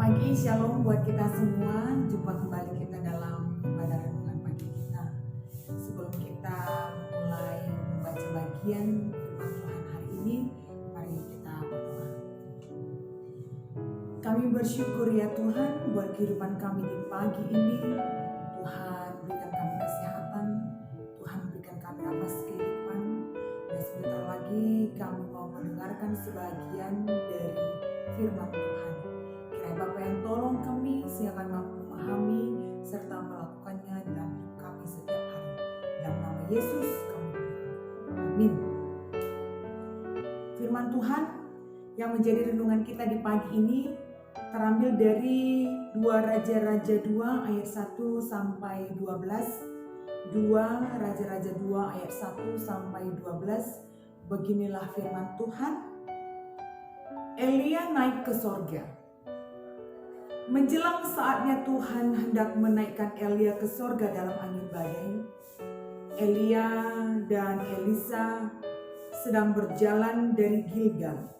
pagi, shalom buat kita semua. Jumpa kembali kita dalam ibadah renungan pagi kita. Sebelum kita mulai membaca bagian firman Tuhan hari ini, mari kita berdoa. Kami bersyukur ya Tuhan buat kehidupan kami di pagi ini. Tuhan berikan kami kesehatan, Tuhan berikan kami nafas kehidupan. Dan sebentar lagi kami mau mendengarkan sebagian dari firman Tuhan. Bapa yang tolong kami sehingga kami mampu memahami serta melakukannya dalam hidup kami setiap hari. Dalam nama Yesus kami berdoa. Amin. Firman Tuhan yang menjadi renungan kita di pagi ini terambil dari 2 Raja-Raja 2 ayat 1 sampai 12. 2 Raja-Raja 2 ayat 1 sampai 12. Beginilah firman Tuhan. Elia naik ke sorga. Menjelang saatnya Tuhan hendak menaikkan Elia ke sorga dalam angin badai, Elia dan Elisa sedang berjalan dari Gilgal.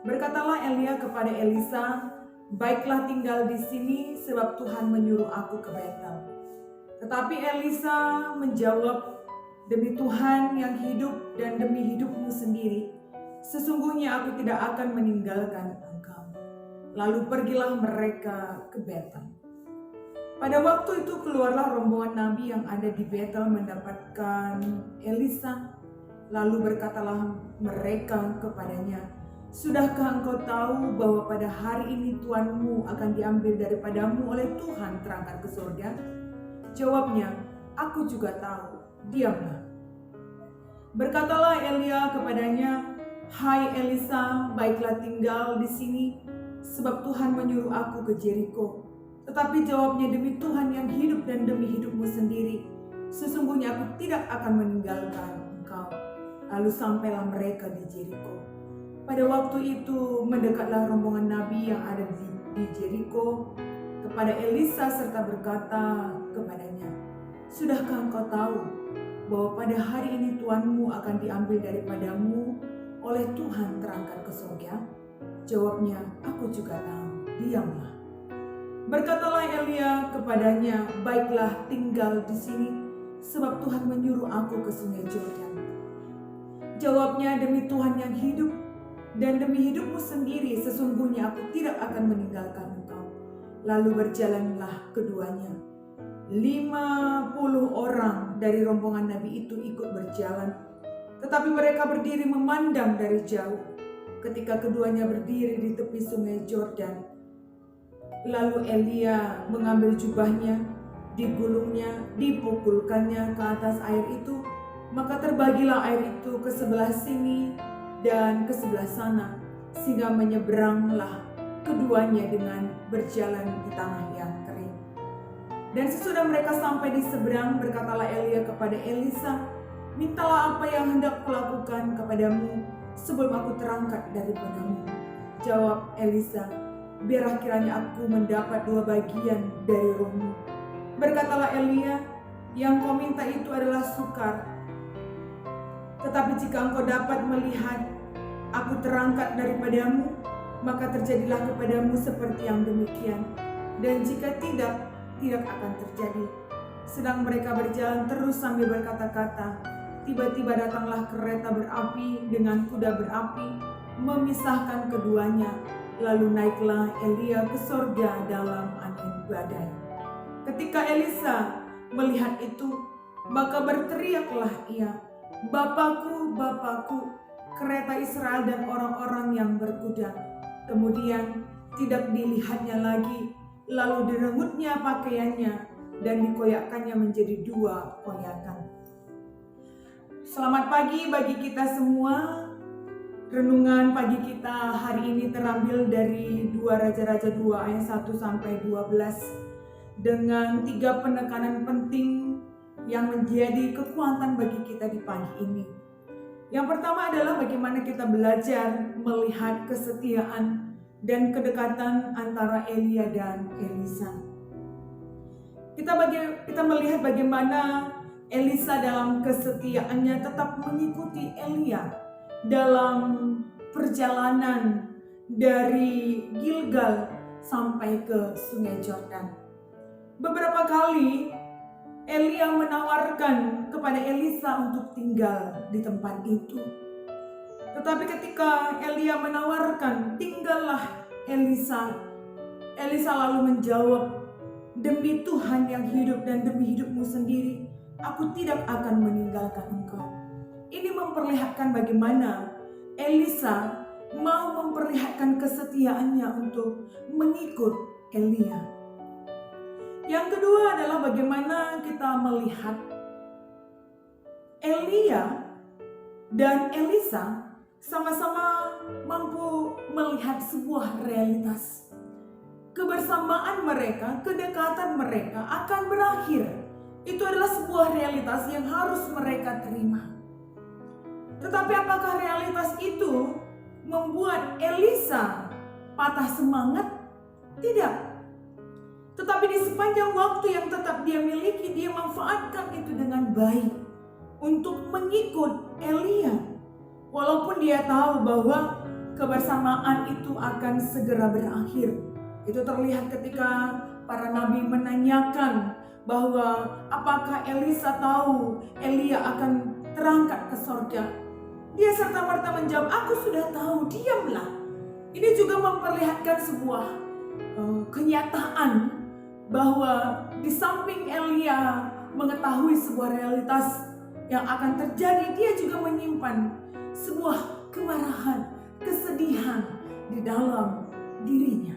Berkatalah Elia kepada Elisa, "Baiklah tinggal di sini sebab Tuhan menyuruh aku ke Betel." Tetapi Elisa menjawab, "Demi Tuhan yang hidup dan demi hidupmu sendiri, sesungguhnya aku tidak akan meninggalkan engkau." Lalu pergilah mereka ke Betel. Pada waktu itu keluarlah rombongan nabi yang ada di Betel mendapatkan Elisa. Lalu berkatalah mereka kepadanya, "Sudahkah engkau tahu bahwa pada hari ini tuanmu akan diambil daripadamu oleh Tuhan terangkat ke surga?" Jawabnya, "Aku juga tahu, diamlah." Berkatalah Elia kepadanya, "Hai Elisa, baiklah tinggal di sini, sebab Tuhan menyuruh aku ke Jeriko." Tetapi jawabnya, "Demi Tuhan yang hidup dan demi hidupmu sendiri, sesungguhnya aku tidak akan meninggalkan engkau." Lalu sampailah mereka di Jeriko. Pada waktu itu mendekatlah rombongan nabi yang ada di Jeriko kepada Elisa serta berkata kepadanya, "Sudahkah engkau tahu bahwa pada hari ini tuanmu akan diambil daripadamu oleh Tuhan terangkat ke surga?" Jawabnya, "Aku juga tahu, diamlah." Berkatalah Elia kepadanya, "Baiklah tinggal di sini, sebab Tuhan menyuruh aku ke sungai Yordan." Jawabnya, "Demi Tuhan yang hidup dan demi hidupmu sendiri, sesungguhnya aku tidak akan meninggalkan engkau." Lalu berjalanlah keduanya. 50 orang dari rombongan nabi itu ikut berjalan, tetapi mereka berdiri memandang dari jauh. Ketika keduanya berdiri di tepi sungai Yordan, lalu Elia mengambil jubahnya, digulungnya, dipukulkannya ke atas air itu, maka terbagilah air itu ke sebelah sini dan ke sebelah sana, sehingga menyeberanglah keduanya dengan berjalan di tanah yang kering. Dan sesudah mereka sampai di seberang, berkatalah Elia kepada Elisa, "Mintalah apa yang hendak kulakukan kepadamu sebelum aku terangkat daripadamu." Jawab Elisa, "Biarlah kiranya aku mendapat 2 bagian dari rohmu." Berkatalah Elia, "Yang kau minta itu adalah sukar. Tetapi jika engkau dapat melihat aku terangkat daripadamu, maka terjadilah kepadamu seperti yang demikian. Dan jika tidak, tidak akan terjadi." Sedang mereka berjalan terus sambil berkata-kata, tiba-tiba datanglah kereta berapi dengan kuda berapi, memisahkan keduanya. Lalu naiklah Elia ke sorga dalam angin badai. Ketika Elisa melihat itu, maka berteriaklah ia, "Bapakku, Bapakku, kereta Israel dan orang-orang yang berkuda." Kemudian tidak dilihatnya lagi, lalu direngutnya pakaiannya dan dikoyakkannya menjadi 2 koyakan. Selamat pagi bagi kita semua. Renungan pagi kita hari ini terambil dari 2 Raja-Raja 2 ayat 1 sampai 12 dengan 3 penekanan penting yang menjadi kekuatan bagi kita di pagi ini. Yang pertama adalah bagaimana kita belajar melihat kesetiaan dan kedekatan antara Elia dan Elisa. Kita melihat bagaimana Elisa dalam kesetiaannya tetap mengikuti Elia dalam perjalanan dari Gilgal sampai ke Sungai Yordan. Beberapa kali Elia menawarkan kepada Elisa untuk tinggal di tempat itu. Tetapi ketika Elia menawarkan, tinggallah Elisa, Elisa lalu menjawab, demi Tuhan yang hidup dan demi hidupmu sendiri, aku tidak akan meninggalkan engkau. Ini memperlihatkan bagaimana Elisa mau memperlihatkan kesetiaannya untuk mengikut Elia. Yang kedua adalah bagaimana kita melihat Elia dan Elisa sama-sama mampu melihat sebuah realitas. Kebersamaan mereka, kedekatan mereka akan berakhir. Itu adalah sebuah realitas yang harus mereka terima. Tetapi apakah realitas itu membuat Elisa patah semangat? Tidak. Tetapi di sepanjang waktu yang tetap dia miliki, dia manfaatkan itu dengan baik untuk mengikut Elia. Walaupun dia tahu bahwa kebersamaan itu akan segera berakhir. Itu terlihat ketika para nabi menanyakan bahwa apakah Elisa tahu Elia akan terangkat ke sorga. Dia serta-merta menjawab, aku sudah tahu, diamlah. Ini juga memperlihatkan sebuah kenyataan bahwa di samping Elia mengetahui sebuah realitas yang akan terjadi, dia juga menyimpan sebuah kemarahan, kesedihan di dalam dirinya.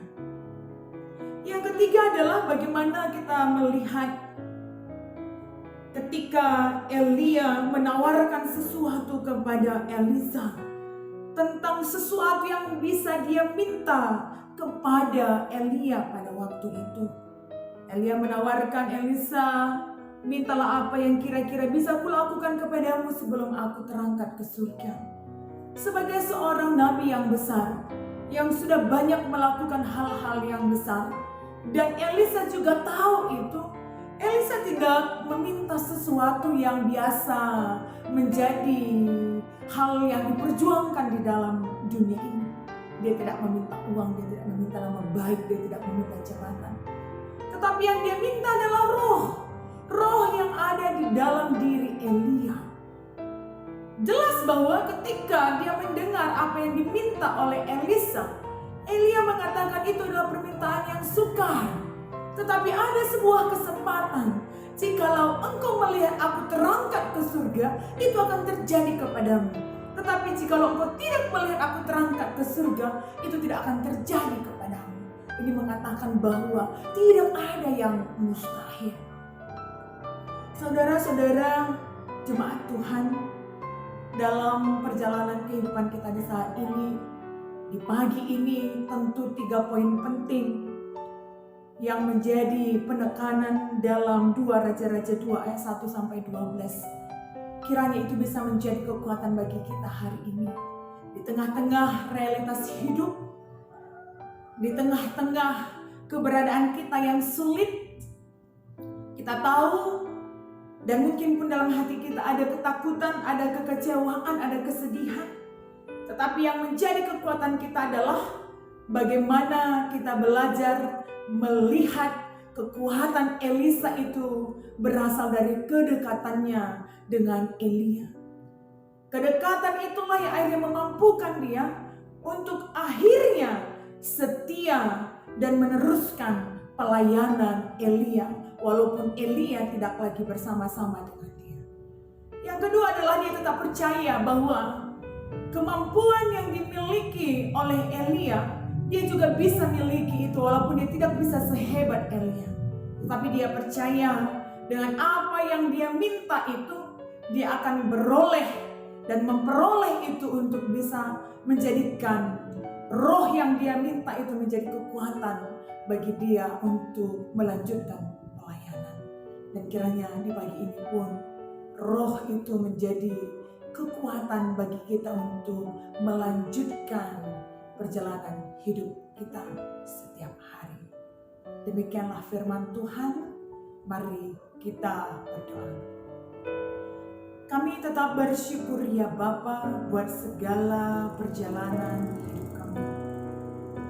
Yang ketiga adalah bagaimana kita melihat ketika Elia menawarkan sesuatu kepada Elisa tentang sesuatu yang bisa dia minta kepada Elia pada waktu itu. Elia menawarkan Elisa, mintalah apa yang kira-kira bisa kulakukan kepadamu sebelum aku terangkat ke surga. Sebagai seorang nabi yang besar, yang sudah banyak melakukan hal-hal yang besar, dan Elisa juga tahu itu, Elisa tidak meminta sesuatu yang biasa menjadi hal yang diperjuangkan di dalam dunia ini. Dia tidak meminta uang, dia tidak meminta nama baik, dia tidak meminta jabatan. Tetapi yang dia minta adalah roh yang ada di dalam diri Elia. Jelas bahwa ketika dia mendengar apa yang diminta oleh Elisa, Elia mengatakan itu adalah permintaan yang sukar. Tetapi ada sebuah kesempatan, jikalau engkau melihat aku terangkat ke surga, itu akan terjadi kepadamu. Tetapi jikalau engkau tidak melihat aku terangkat ke surga, itu tidak akan terjadi kepadamu. Ini mengatakan bahwa tidak ada yang mustahil. Saudara-saudara jemaat Tuhan, dalam perjalanan kehidupan kita di saat ini, di pagi ini tentu 3 poin penting yang menjadi penekanan dalam 2 Raja-Raja 2 ayat 1 sampai 12. Kiranya itu bisa menjadi kekuatan bagi kita hari ini. Di tengah-tengah realitas hidup, di tengah-tengah keberadaan kita yang sulit, kita tahu dan mungkin pun dalam hati kita ada ketakutan, ada kekecewaan, ada kesedihan. Tetapi yang menjadi kekuatan kita adalah bagaimana kita belajar melihat kekuatan Elisa itu berasal dari kedekatannya dengan Elia. Kedekatan itulah yang akhirnya memampukan dia untuk akhirnya setia dan meneruskan pelayanan Elia, walaupun Elia tidak lagi bersama-sama dengan dia. Yang kedua adalah dia tetap percaya bahwa kemampuan yang dimiliki oleh Elia, dia juga bisa miliki itu walaupun dia tidak bisa sehebat Elia. Tetapi dia percaya dengan apa yang dia minta itu, dia akan beroleh dan memperoleh itu untuk bisa menjadikan roh yang dia minta itu menjadi kekuatan bagi dia untuk melanjutkan pelayanan. Dan kiranya di pagi ini pun roh itu menjadi kekuatan bagi kita untuk melanjutkan perjalanan hidup kita setiap hari. Demikianlah firman Tuhan. Mari kita berdoa. Kami tetap bersyukur ya Bapa buat segala perjalanan hidup kami.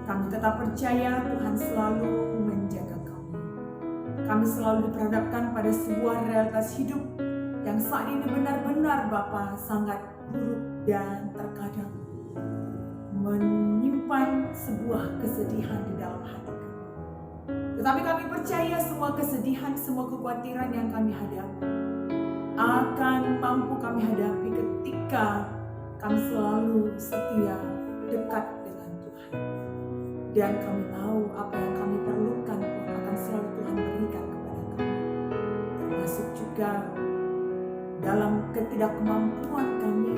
Kami tetap percaya Tuhan selalu menjaga kami. Kami selalu diperhadapkan pada sebuah realitas hidup yang saat ini benar-benar Bapa sangat buruk dan terkadang menyimpan sebuah kesedihan di dalam hati kami. Tetapi kami percaya semua kesedihan, semua kekhawatiran yang kami hadapi akan mampu kami hadapi ketika kami selalu setia dekat dengan Tuhan. Dan kami tahu apa yang kami perlukan pun akan selalu Tuhan berikan kepada kami. Termasuk juga dalam ketidakmampuan kami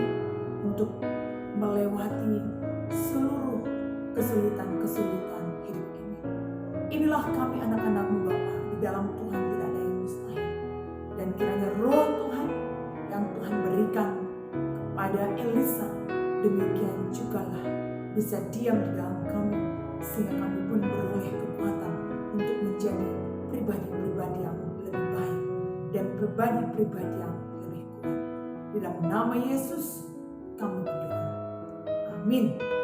untuk melewati seluruh kesulitan-kesulitan hidup ini. Inilah kami anak-anak-Mu Bapa, di dalam Tuhan tidak ada yang mustahil. Dan kiranya roh Tuhan yang Tuhan berikan kepada Elisa, demikian jugalah bisa diam di dalam kami, sehingga kami pun beroleh kekuatan untuk menjadi pribadi-pribadi yang lebih baik dan pribadi-pribadi yang lebih kuat. Di dalam nama Yesus kami berdoa. Amin.